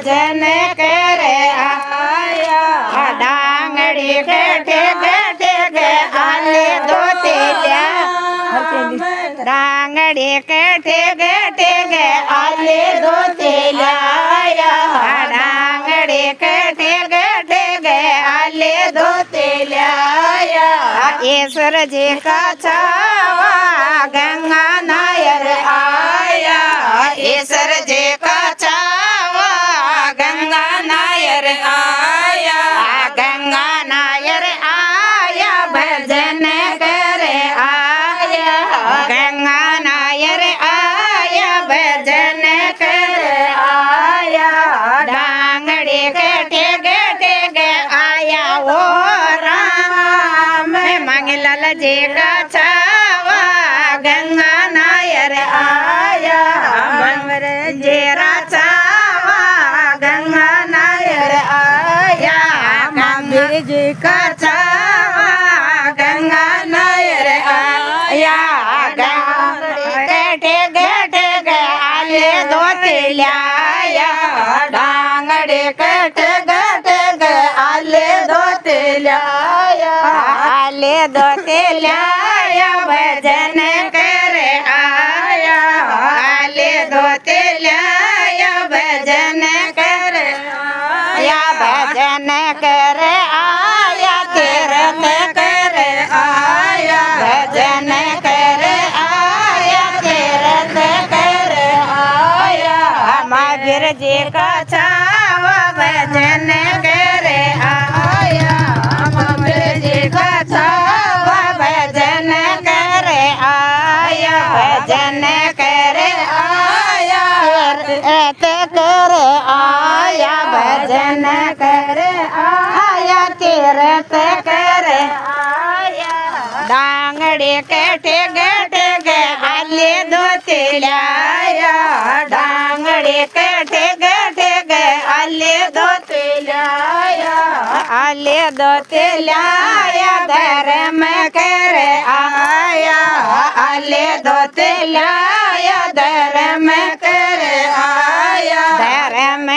भजन करे आया डांगड़ी गठे गठे गे आले दो तेलिया डांगड़ी गठे गठे गे आले दो तेलिया डांगड़ी गठे गठे गे आले दो तेलिया ईश्वर जी का छावा गंगा नायर आया ईश्वर जी का छावा गंगा नायर आया गंगा नायर आया भजन करे आया गंगा नायर आया भजन करे आया डांगड़ी गठे गठे गे आया वो राम मंगलाल जी का छावा गंगा नायर आया मंगर जेरा छावा गंगा नायर आया मंदिर जी का छावा गंगा नायर आया गठे गठे गे आले दो तेलिया डांगड़ी गठे गठे गे आले दो तेलिया आले दो तेलिया भजन करे आया आले दो तेलिया भजन करे आया भजन करे आया तीर्थ करे आया भजन करे आया तीर्थ करे आया महावीर जी का छावा भजन करे आया महावीर जी का छावा भजन करे आया भजन करे आया तीर्थ करे आया भजन करे आया तीर्थ करे आया डांगड़ी गठे गठे गे आले दो तेलिया डांगड़ी गठे गठे गे आले दो तेलिया आले दो तेलिया धर्म करे आया आले दो तेलिया धर्म करे आया धर्म